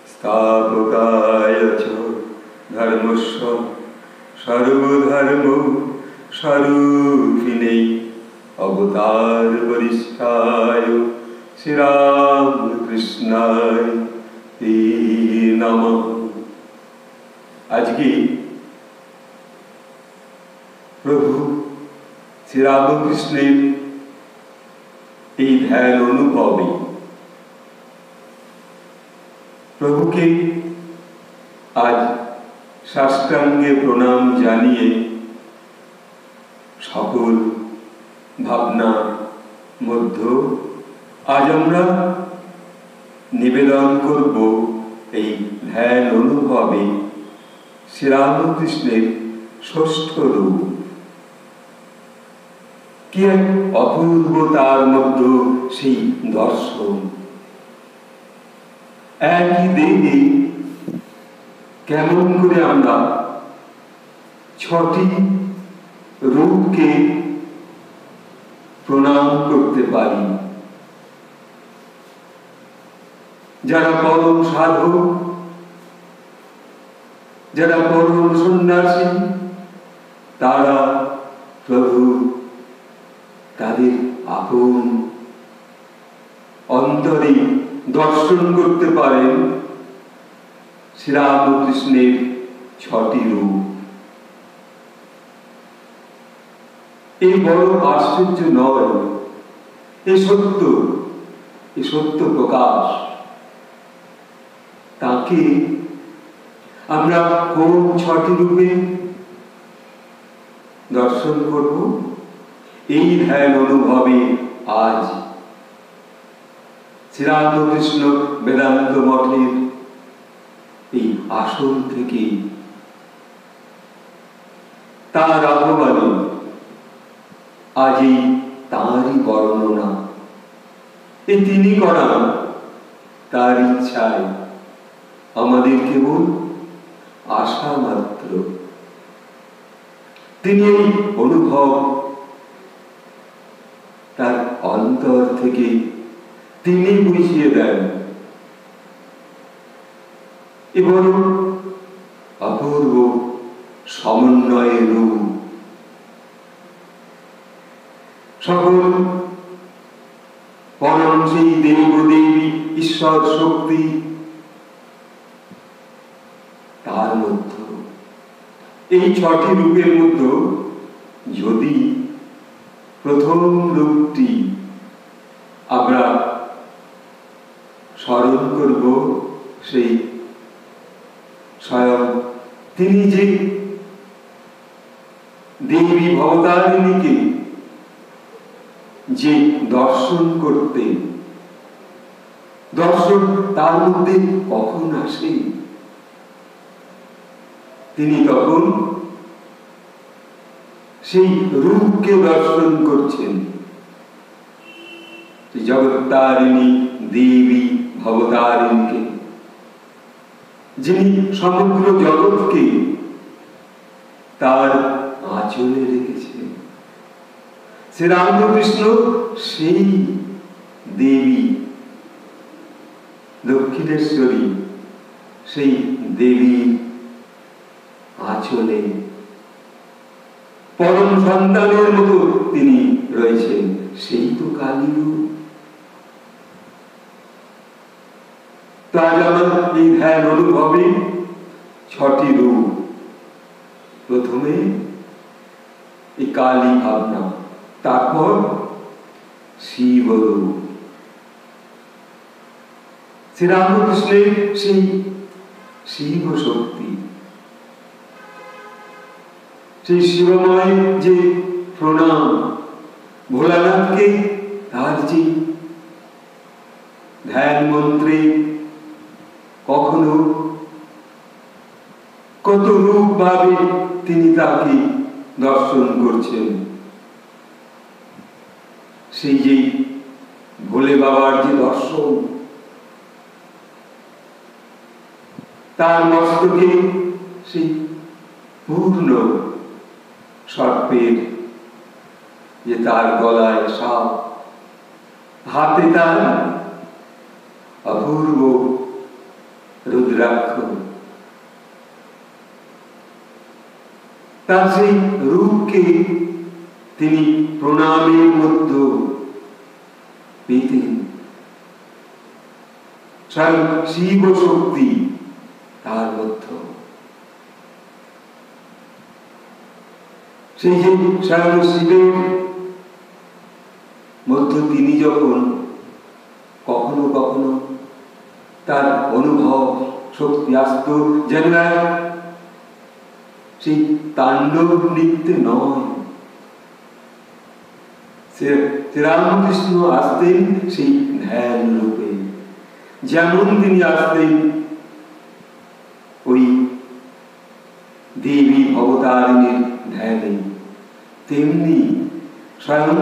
स्थापकाय च धर्मस्य सर्वधर्म स्वरूपिणे अवतार वरिष्ठाय श्री रामकृष्णाय नमः। आज की प्रभु श्री रामकृष्णेर এই ধ্যান অনুভবে প্রভুকে আজ সাষ্টাঙ্গে প্রণাম জানিয়ে সকল ভাবনার মধ্যে আজ আমরা নিবেদন করব এই ধ্যান অনুভবে শ্রীরামকৃষ্ণের ষষ্ঠ রূপ। কি এক অপূর্ব তার মধ্যে সেই দর্শন। একই দেহে কেমন করে আমরা ছটি রূপকে প্রণাম করতে পারি। যারা পরম সাধক, যারা পরম সন্ন্যাসী, তারা প্রভু তাদের আপন অন্তরে দর্শন করতে পারেন শ্রীরামকৃষ্ণের ছটি রূপ। এই বড় আশ্চর্য নয়, এ সত্য প্রকাশ। তাকে আমরা কোন ছটি রূপে দর্শন করব? এই ধ্যান অনুভবে আজ শ্রীরামকৃষ্ণ বেদান্ত মঠের এই আসন থেকে তার আহ্বানে আজ এই তাঁরই বর্ণনা, তিনি করান তার ইচ্ছায়, আমাদের কেবল আশা মাত্র। তিনি এই অনুভব তার অন্তর থেকে তিনি বুঝিয়ে দেন এবং অপূর্ব সমন্বয়ের রূপ। সকল পরম সেই দেবদেবী ঈশ্বর শক্তি তার মধ্যে এই ছটি রূপের মধ্যে যদি প্রথম রূপটি আমরা স্মরণ করব, সেই স্বয়ং তিনি যে দেবী ভবতারিণীকে যে দর্শন করতেন, দর্শন তার মধ্যে কখন আসে? তিনি তখন সেই রূপকে দর্শন করছেন, জগত্তারিণী দেবী ভবতারিণীকে, যিনি সমগ্র জগৎকে তার আঁচলে রেখেছেন। শ্রীরামকৃষ্ণ সেই দেবী দক্ষিণেশ্বরী, সেই দেবী আঁচলে পরম সন্তানের মতো তিনি রয়েছেন। সেই তো কালী রূপ। তাই আমার এই ধ্যান অনুভবে ছটি রূপ। প্রথমে এই কালী ভাবনা, তারপর শিব রূপ। শ্রীরামকৃষ্ণের সেই শিব শক্তি, সেই শিবময় যে প্রণাম, ভোলানাথকে তার যে ধ্যান মন্ত্রে কখনো কত রূপ ভাবে তিনি তাকে দর্শন করছেন। সেই যে ভোলে বাবার যে দর্শন, তার মস্তকে সেই পূর্ণ সর্পের যে তার গলায় সাপ, হাতে তার অপূর্ব রুদ্রাক্ষ। তার সেই রূপকে তিনি প্রণামের মধ্যে পেতেন। স্বয়ং শিব শক্তি তার মধ্যে, সেই যে স্বয়ং শিবের মধ্যে তিনি যখন কখনো কখনো তার অনুভব শক্তি আসত, যেন সেই তাণ্ডব নৃত্যে নয়, শ্রীরামকৃষ্ণ আসতেন সেই ধ্যান রূপে। যেমন তিনি আসতেন ওই দেবী ভবতারিণীর ধ্যানে, তেমনি স্বয়ং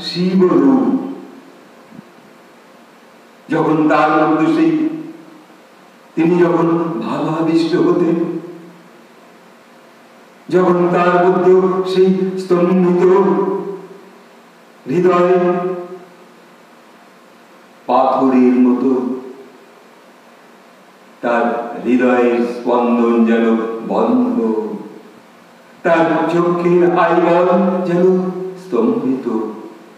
শিব রূপ যখন তার মধ্যে সেই তিনি যখন ভাবাবিষ্ট হতেন, যখন তার মধ্যে সেই স্তম্ভিত হৃদয়ে পাথরের মতো তার হৃদয়ের স্পন্দন যেন বন্ধ, তার চোখের আইবল যেন স্তম্ভিত,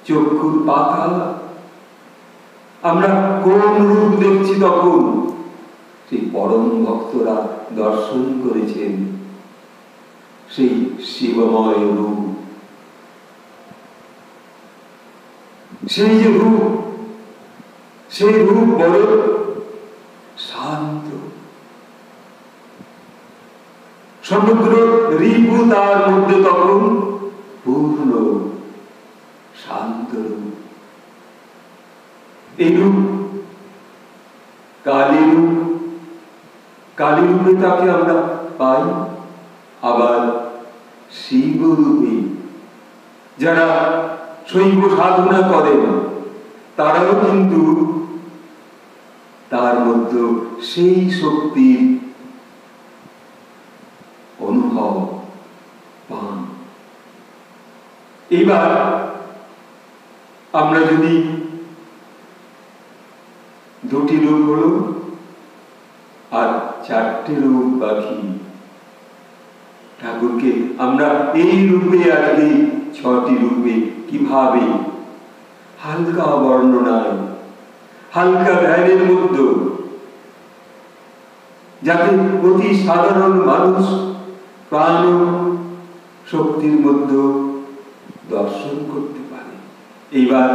চক্ষুর পাতা। আমরা কোন রূপ দেখছি তখন? সেই পরম ভক্তরা দর্শন করেছেন সেই শিবময় রূপ। সেই যে রূপ, সেই রূপ বড় শান্ত, সমুদ্র রিপু তার মধ্যে তখন পূর্ণ শান্ত রূপ। এই রূপ কালী রূপ, কালী রূপে তাকে আমরা পাই। আবার শিব রূপে যারা শৈব সাধনা করেন তারাও কিন্তু তার মধ্যে সেই শক্তির অনুভব পান। এবার আমরা যদি দুটি রূপ হলো আর চারটি রূপ বাকি, ঠাকুরকে আমরা এই রূপে আজকে ছটি রূপে কিভাবে হালকা বর্ণনায়, হালকা ধ্যানের মধ্যে, যাতে অতি সাধারণ মানুষ প্রাণ শক্তির মধ্যে দর্শন করতে পারে। এইবার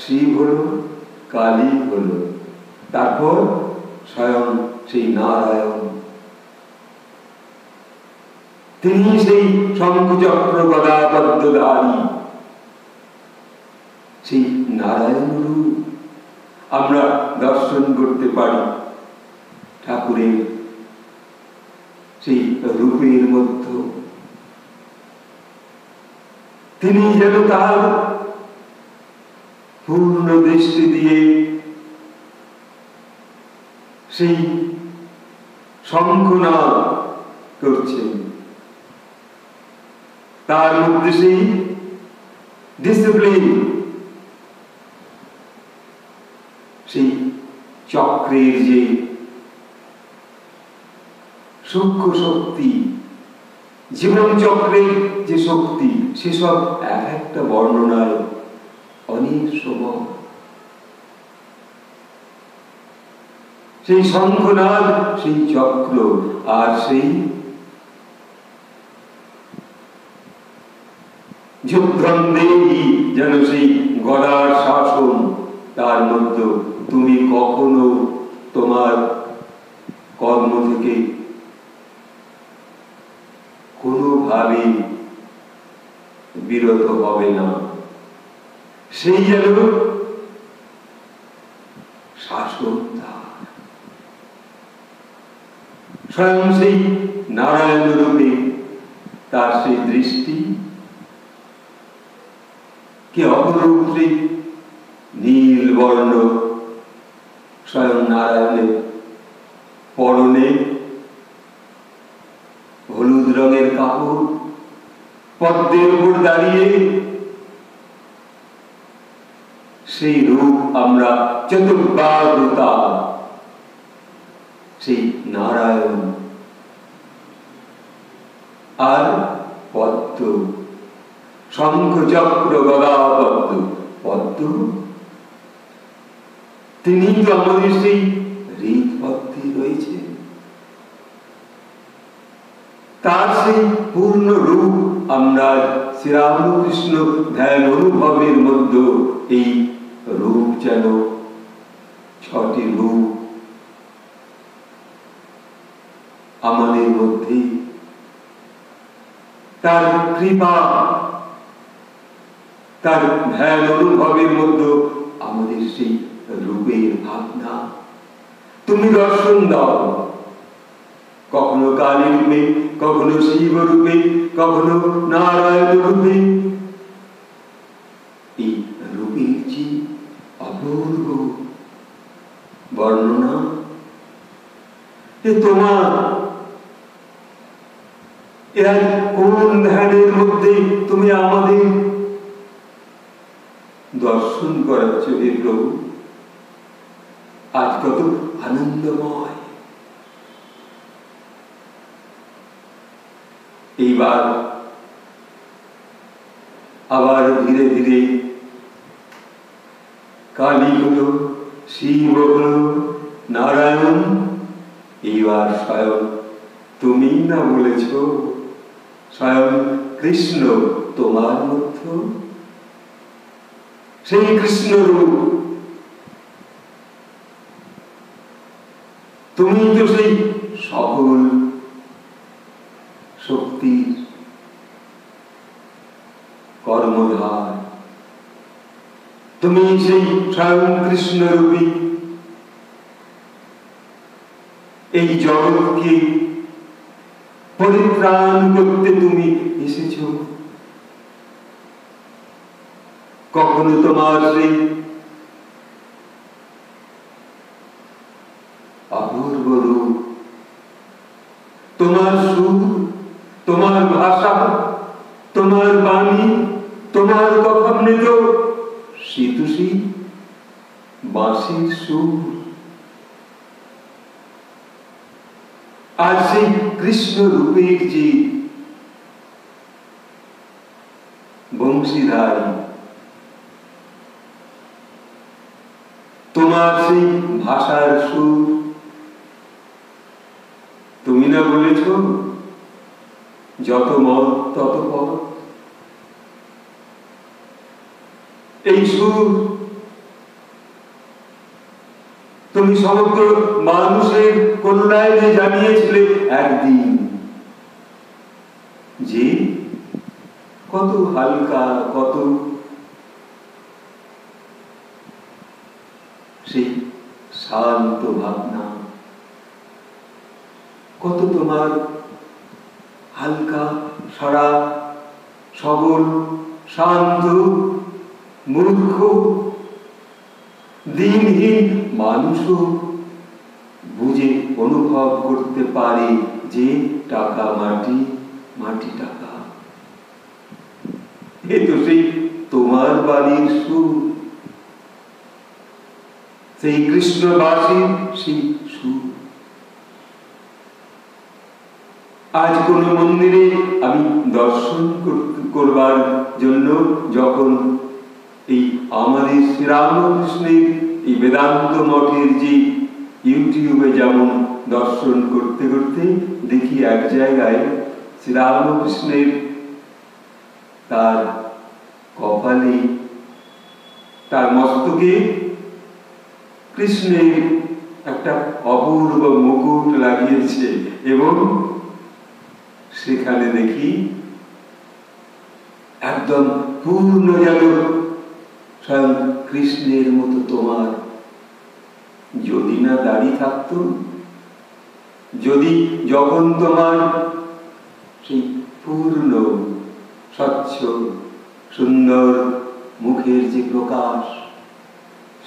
শিব হলো, কালী হলো, তারপর স্বয়ং সেই নারায়ণ, তিনি সেই শঙ্খচক্র গদা পদ্মধারী, সেই নারায়ণ রূপ আমরা দর্শন করতে পারি ঠাকুরের সেই রূপের মধ্যে। তিনি যেন তার পূর্ণ দৃষ্টি দিয়ে সেই শঙ্খনাদ করছেন, তার মধ্যে সেই ডিসিপ্লিন, সেই চক্রের যে সূক্ষ্ম শক্তি, জীবন চক্রের যে শক্তি, সেসব এক একটা বর্ণনায় অনেক সময় সেই শঙ্খনাদ, সেই চক্র, আর সেই যুদ্ধন্দেহী যেন সেই গদার শাসন, তার মধ্যে তুমি কখনো তোমার কর্ম থেকে কোনোভাবে বিরত হবে না, সেই যেন শাসন। স্বয়ং সেই নারায়ণ রূপে তার সেই দৃষ্টি কি অপরূপ, সেই নীল বর্ণ স্বয়ং নারায়ণের পরনে হলুদ রঙের কাপড়, পদ্মের উপর দাঁড়িয়ে সেই রূপ আমরা চতুর্বাহুতা, সেই নারায়ণ আর পদ্ম, শঙ্খ চক্র গদা পদ্ম, পদ্ম তিনি তো আমাদের সেই হৃদপদ্মে রয়েছে। তার সেই পূর্ণ রূপ আমরা শ্রীরামকৃষ্ণ ধ্যান অনুভবের মধ্যে এই রূপ যেন ছটি রূপ আমাদের মধ্যে, তার কৃপা, তার ধ্যান অনুভবের মধ্যে আমাদের সেই রূপের ভাবনা তুমি দর্শন দাও, কখনো কালী রূপে, কখনো শিব রূপে, কখনো নারায়ণ রূপে। এই রূপের যে অপূর্ব বর্ণনা, তোমার এরা কোন ধ্যানের মধ্যে তুমি আমাদের দর্শন করাচ্ছ হে প্রভু। আজ কত আনন্দময়। এইবার আবার ধীরে ধীরে কালী হলো, শিব হলো, নারায়ণ, এইবার স্বয়ং তুমি না বলেছ স্বয়ং কৃষ্ণ তোমার মধ্য, সেই কৃষ্ণ রূপ তুমি তো সেই সকল শক্তির কর্মধার, তুমি সেই স্বয়ং কৃষ্ণ রূপী এই জগৎকে পরিত্রাণ করতে তুমি এসেছ। কখনো তোমার সেই অপূর্ব রূপ, তোমার সুর, তোমার ভাষা, তোমার বাণী, তোমার কথামৃত শীতুষী বাঁশির সুর, আর সেই কৃষ্ণ রূপের যে বংশীধারী, তোমার সেই ভাষার সুর, তুমি না বলেছ যত মত তত পথ। এই সুর তুমি সমগ্র মানুষের কল্যাণে জানিয়েছিলে একদিন, যে কত হালকা, কত সেই শান্ত ভাবনা, কত তোমার হালকা সারা সবল শান্ত মূর্খ দিনহীন মানুষও বুঝে অনুভব করতে পারে যে টাকা মাটি, মাটি টাকা। এ তো সেই তোমার বাড়ির সুর, সেই কৃষ্ণবাসীর সেই সুর। আজ কোন মন্দিরে আমি দর্শন করবার জন্য যখন এই আমাদের শ্রীরামকৃষ্ণের এই বেদান্ত মঠের যে ইউটিউবে যেমন দর্শন করতে করতে দেখি এক জায়গায় শ্রীরামকৃষ্ণের তার কপালে, তার মস্তকে কৃষ্ণের একটা অপূর্ব মুকুট লাগিয়েছে, এবং সেখানে দেখি একদম পূর্ণ যেন স্বয়ং কৃষ্ণের মতো তোমার যদি না দাড়ি থাকতো, যদি যখন তোমার সেই পূর্ণ স্বচ্ছ সুন্দর মুখের যে প্রকাশ,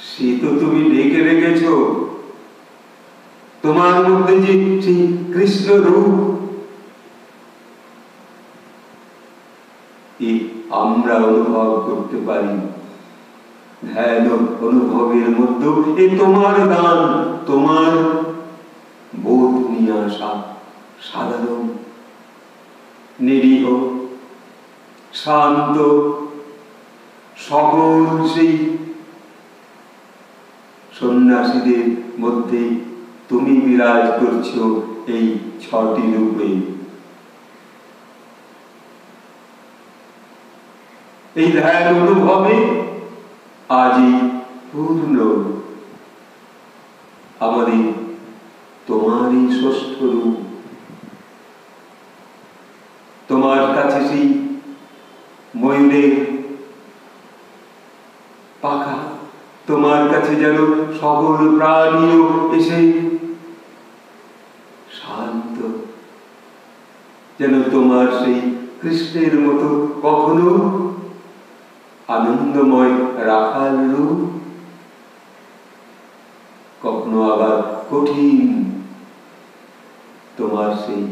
সে তো তুমি ঢেকে রেখেছ, তোমার মধ্যে যে সেই কৃষ্ণ রূপ, আমরা অনুভব করতে পারি। ধ্যান অনুভবের মধ্যে এ তোমার দান, তোমার বোধ নিয়ে আসা সাধারণ নিরীহ শান্ত সকল সেই সন্ন্যাসীদের মধ্যে তুমি বিরাজ করছো এই 6টি রূপে। এই ধ্যান অনুভবে আজই পূর্ণ আমাদের তোমারই ষষ্ঠ রূপ। তোমার কাছে সেই ময়ূরের পাখা, তোমার কাছে যেন সকল প্রাণীও এসে শান্ত, যেন তোমার সেই কৃষ্ণের মতো কখনো আনন্দময় রাখাল রূপ, কখনো আবার কঠিন তোমার সেই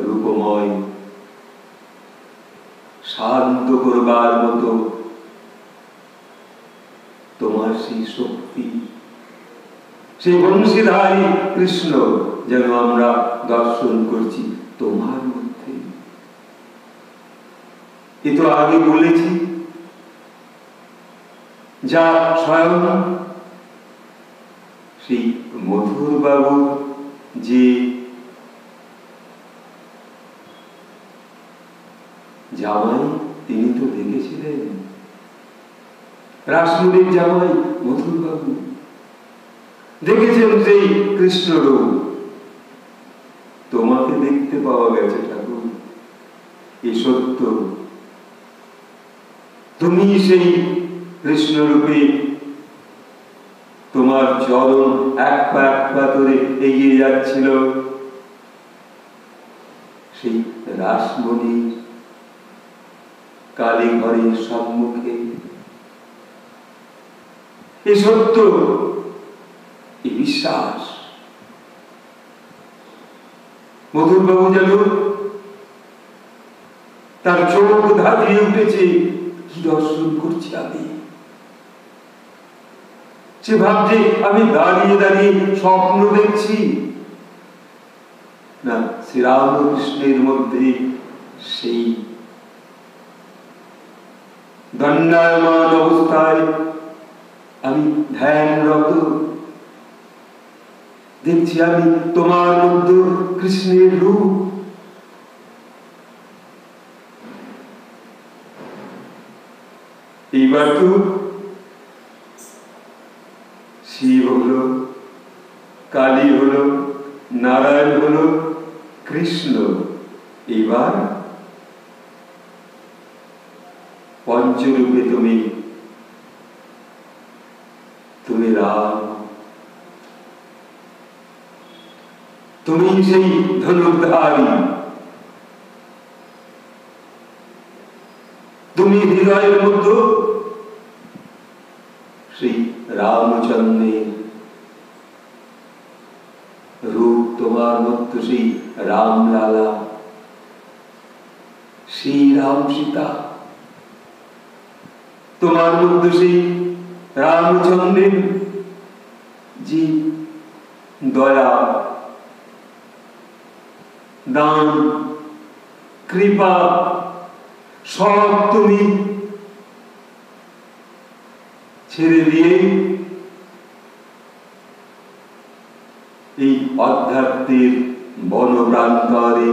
রূপময় শান্ত করবার মতো তোমার সেই শক্তি, সেই বংশীধারী কৃষ্ণ যেন আমরা দর্শন করছি তোমার মধ্যে। এ তো আগে বলেছি, যা স্বয়ং সেই মধুর বাবু যে জামাই, তিনি তো দেখেছিলেন রাসমণির জামাই মধুর বাবু, দেখেছেন সেই কৃষ্ণ রূপ। তোমাকে দেখতে পাওয়া গেছে ঠাকুর, এ সত্য। তুমি সেই কৃষ্ণ রূপে তোমার চরণ এক পা ধরে এগিয়ে যাচ্ছিল সেই রাসমণির কালী ঘরের সম্মুখে। এ সত্য, এ বিশ্বাস। মধুরবাবু যেন তার চোখ ধাঁধিয়ে উঠেছে, কি দর্শন করছি আমি। সে ভাবছে আমি দাঁড়িয়ে দাঁড়িয়ে স্বপ্ন দেখছি না, শ্রীরামকৃষ্ণের মধ্যে সেই দণ্ডায়মান অবস্থায় আমি ধ্যানরত দেখছি, আমি তোমার মধ্যে কৃষ্ণের রূপ। এইবার তো শিব হলো, কালী হলো, নারায়ণ হলো, কৃষ্ণ। এইবার পঞ্চরূপে তুমি রাম, তুমি সেই ধনুর্ধারী, তুমি হৃদয়ের মধ্যে সেই রামচন্দ্রের রূপ, তোমার মধ্যে সেই রামলালা, শ্রীরাম সীতা, তোমার মধ্যে সেই রামচন্দ্রের যে দয়া, দান, কৃপা সব তুমি ছেড়ে দিয়ে এই অধ্যাত্মের বনপ্রান্তরে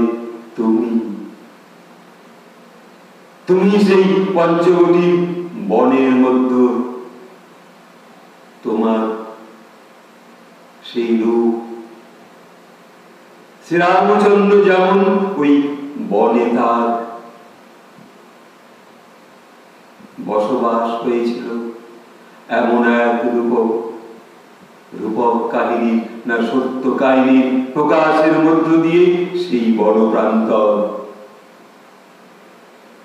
তুমি সেই পঞ্চবটি বনের মধ্যে তোমার সেই রূপ। শ্রীরামচন্দ্র যেমন ওই বনে তার বসবাস হয়েছিল, এমন এক রূপক কাহিনী না সত্য কাহিনীর প্রকাশের মধ্য দিয়ে সেই বনপ্রান্তর,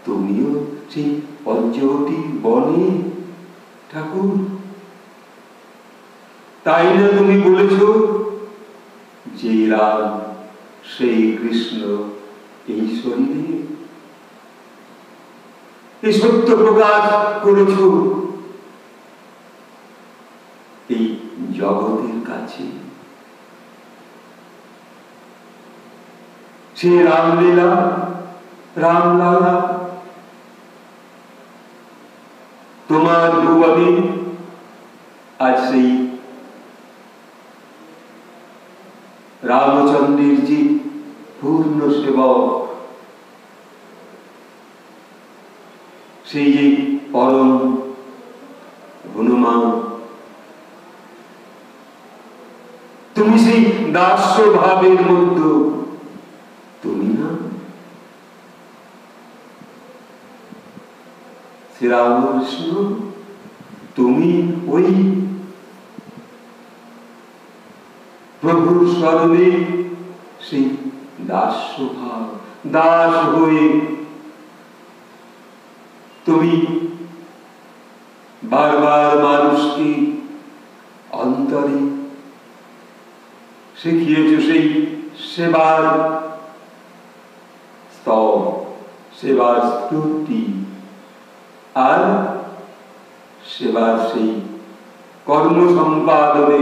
তুমিও সেই পঞ্চবটি বনে ঠাকুর। তাই না তুমি বলেছ যে রাম সেই কৃষ্ণ এই শরীরে, এই সত্য প্রকাশ করেছ জগতের কাছে। সে রামলীলা, রামলালা তোমার ভুবনে আজ সেই রামচন্দ্রের যে পূর্ণ সেবক, সেই যে পরম হনুমান, তুমি সেই দাস্য ভাবের মধ্যে, তুমি না শ্রীরামকৃষ্ণ, তুমি ওই প্রভুর স্মরণে সেই দাস্য ভাব, দাস হয়ে তুমি বারবার মানুষকে অন্তরে শিখিয়েছ সেই সেবার স্তব, সেবার স্তুতি, আর সেবার সেই কর্ম সম্পাদনে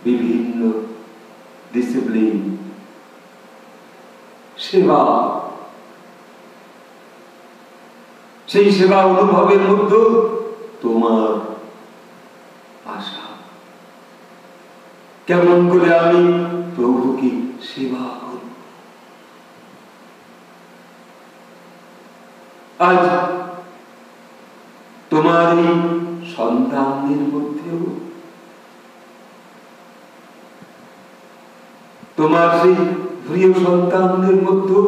বিভিন্ন ডিসিপ্লিন, সেবা, সেই সেবা অনুভবের মধ্যে তোমার আশা, কেমন করে আমি প্রভুকে সেবা করব। আজ তোমার এই সন্তানদের মধ্যেও, তোমার সেই প্রিয় সন্তানদের মধ্যেও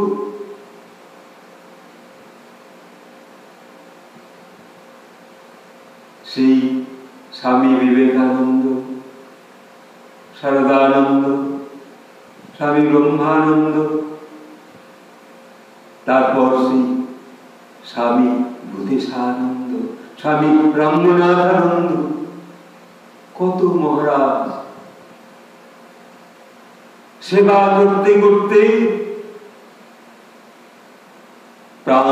সেই স্বামী বিবেকানন্দ, শারদানন্দ, স্বামী ব্রহ্মানন্দ, তারপর সেই স্বামী ভূতেশানন্দ, স্বামী ব্রহ্মনাথানন্দ, কত মহারাজ সেবা করতে করতে প্রাণ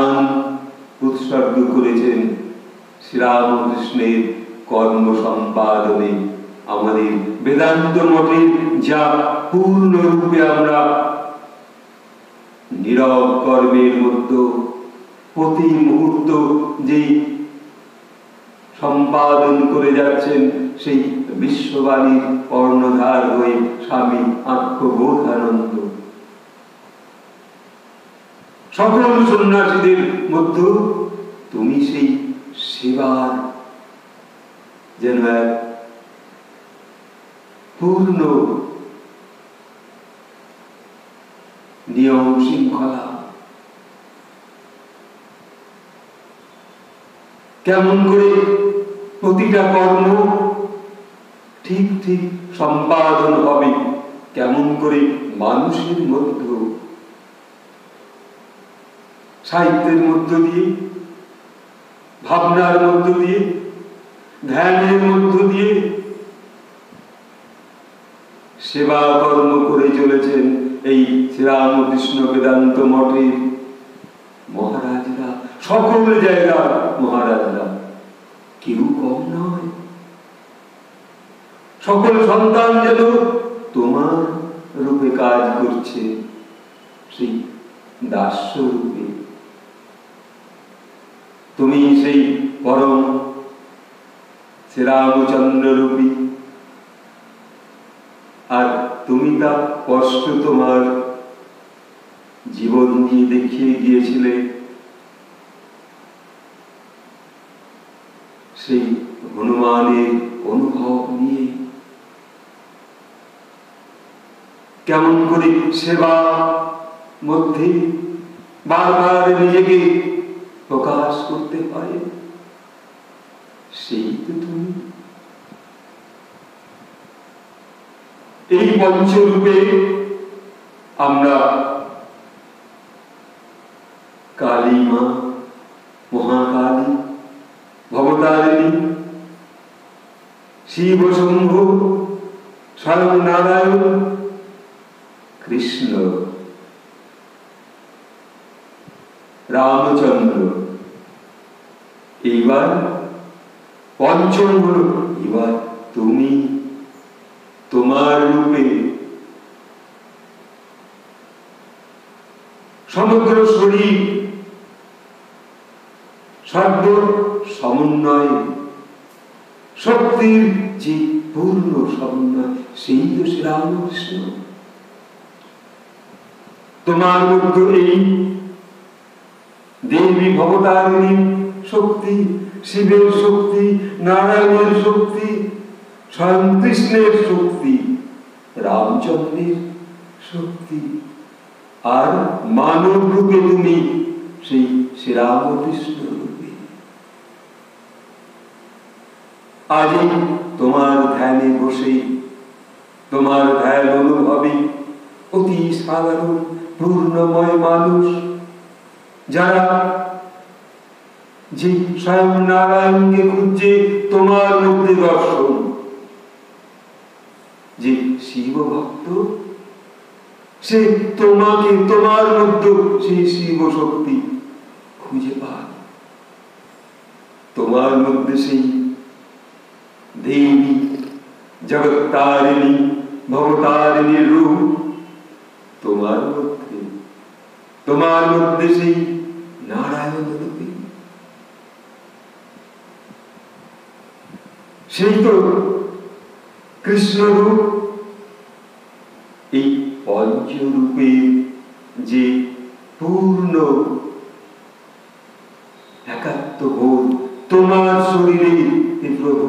উৎসর্গ করেছেন শ্রীরামকৃষ্ণের কর্ম সম্পাদনে। আমাদের বেদান্ত মঠে যা পূর্ণরূপে আমরা নীরব কর্মের মধ্যে প্রতি মুহূর্ত যে সম্পাদন করে যাচ্ছেন, সেই বিশ্ববাণীর কর্ণধার হয়ে স্বামী আত্মবোধানন্দ, সকল সন্ন্যাসীদের মধ্যে তুমি সেই সেবার যেন এক পূর্ণ নিয়ম শৃঙ্খলা, কেমন করে প্রতিটা কর্ম ঠিক ঠিক সম্পাদন হবে, কেমন করে মানুষের মধ্যে, সাহিত্যের মধ্য দিয়ে, ভাবনার মধ্য দিয়ে, ধ্যানের মধ্য দিয়ে সেবা কর্ম করে চলেছেন এই শ্রীরামকৃষ্ণ বেদান্ত মঠের মহারাজরা, সকল জায়গার মহারাজরা, কেউ কম নয়। সকল সন্তান যেন তোমার রূপে কাজ করছে, সেই দাস্য রূপে। তুমি সেই পরম শ্রীরামচন্দ্র রূপী, আর তুমি তা কষ্ট তোমার জীবন দিয়ে দেখিয়ে গিয়েছিলে। সেই হনুমানের অনুভব নিয়ে কেমন করে সেবা মধ্যে বারবার নিজেকে প্রকাশ করতে পারে, সেই তো তুমি। এই পঞ্চরূপে আমরা কালী মা, মহাকালী, ভবতারিণী, শিব শম্ভু, স্বয়ং নারায়ণ, কৃষ্ণ, রামচন্দ্র, এইবার পঞ্চম হল এবার তুমি তোমার রূপে সমগ্র শরীর সর্ব সমন্বয় শক্তির যে পূর্ণ সমন্বয়, সেই তো শ্রীরামকৃষ্ণ। তোমার মধ্যে এই দেবী ভবতারিণী শক্তি, শিবের শক্তি, নারায়ণের শক্তি, স্বয়ং কৃষ্ণের শক্তি, রামচন্দ্রের শক্তি, আর মানব রূপে তুমি সেই শ্রীরামকৃষ্ণ রূপে। আজ তোমার ধ্যানে বসে, তোমার ধ্যান অনুভবে অতি সাধারণ পূর্ণময় মানুষ, যারা যে স্বয়ং নারায়ণকে খুঁজছে তোমার মধ্যে দর্শন, যে শিব ভক্ত, সে তোমাকে, তোমার মধ্যে সেই শিব শক্তি খুঁজে পায়। তোমার মধ্যে সেই দেবী জগত্তারিণী ভবতারিণীর রূপ, তোমার মধ্যে সেই নারায়ণ রূপে, সেই তো কৃষ্ণ রূপ। এই পঞ্চরূপে যে পূর্ণ একাত্মবোধ তোমার শরীরে, প্রভু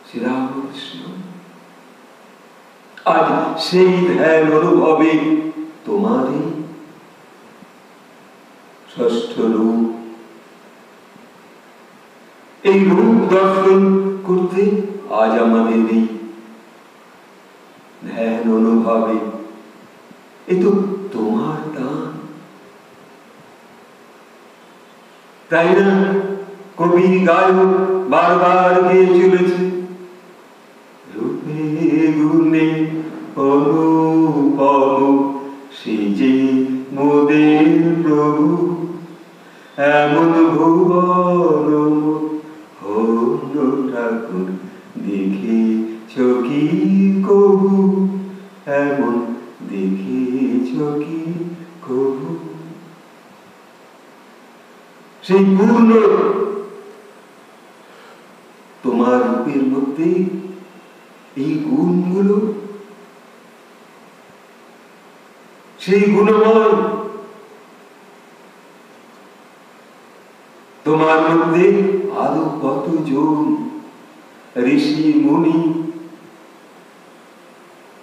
শ্রীরামকৃষ্ণ। আজ সেই ধ্যান অনুভবে তোমারই ষষ্ঠ রূপ, এই রূপ দর্শন করতে আজ আমাদের এই ধ্যান অনুভবে, এ তো তোমার দান, তাই না? কবি গায়ক বারবার গিয়ে চলেছে, রূপে গুণে অনুপম সে যে মোদের প্রভু, এমন ভুবন হল ঠাকুর দেখেছ কি কবু, এমন দেখেছ কি কবু। সেই পূর্ণ তোমার রূপের মধ্যে এই গুণগুলো, সেই গুণময় তোমার মধ্যে আরো কতজন ঋষি মুনি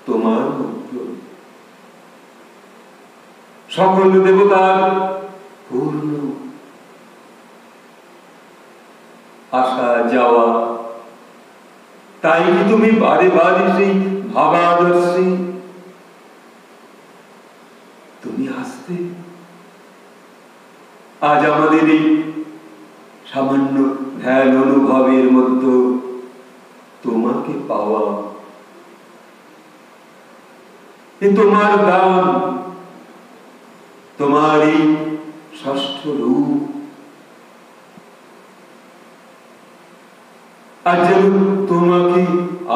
তোমার মধ্যে, সকল দেবতার পূর্ণ আসা যাওয়া, তাই তুমি বারে বারে সেই ভাবাদর্শে তুমি আসতে। আজ আমাদের এই সামান্য ধ্যান অনুভবের মধ্যে তোমাকে পাওয়া, এ তোমার দান, তোমার এই ষষ্ঠ রূপ। আজ যেন তোমাকে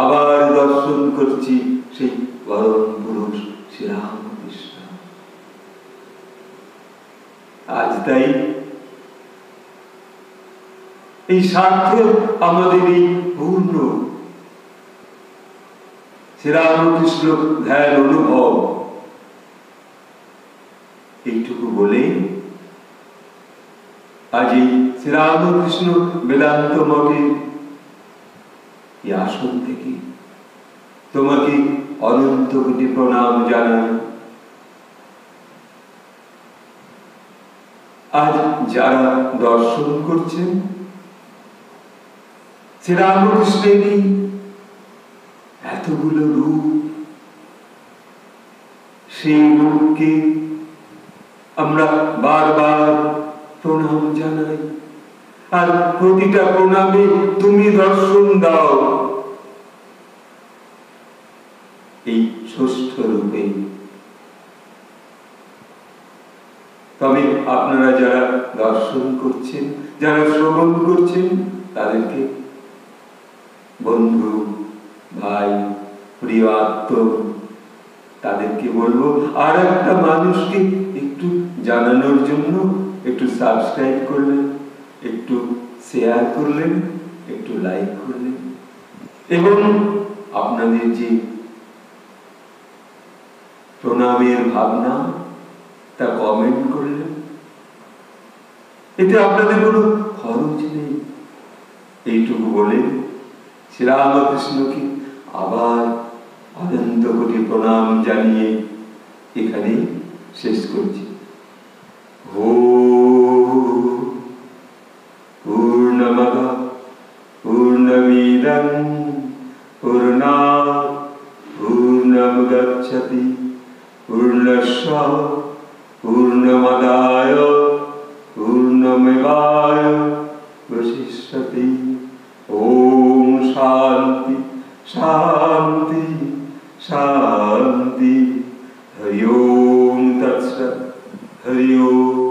আবার দর্শন করছি, সেই পরম পুরুষ শ্রীরামকৃষ্ণ। আজ তাই এই সার্থক আমাদের এই পূর্ণ শ্রীরামকৃষ্ণ ধ্যান অনুভব। এইটুকু বলে আজ এই শ্রীরামকৃষ্ণ বেদান্ত মঠের এই আসন থেকে তোমাকে অনন্ত কোটি প্রণাম জানাই। আজ যারা দর্শন করছেন শ্রীরামকৃষ্ণেরই এতগুলো রূপ, সেই রূপকে আমরা বারবার প্রণাম জানাই, আর প্রতিটা প্রণামে তুমি দর্শন দাও এই ষষ্ঠ রূপে। তবে আপনারা যারা দর্শন করছেন, যারা শ্রবণ করছেন, তাদেরকে বন্ধু, ভাই, প্রিয় আত্ম, তাদেরকে বলবো আর একটা মানুষকে একটু জানানোর জন্য একটু সাবস্ক্রাইব করলেন, একটু শেয়ার করলেন, একটু লাইক করলেন, এবং আপনাদের যে প্রণামের ভাবনা তা কমেন্ট করলেন। এতে আপনাদের কোনো খরচ নেই। এইটুকু বলে শ্রীরামকৃষ্ণকে আবার অনন্ত কোটি প্রণাম জানিয়ে এখানে শেষ করছি। পূর্ণমদ পূর্ণমিদং পূর্ণাৎ পূর্ণমুদচ্যতে পূর্ণস্য পূর্ণমাদায় পূর্ণমেবাবশিষ্যতে। ওম শান্তি শান্তি শান্তি। হরি ওম তৎসৎ। হরি ওম।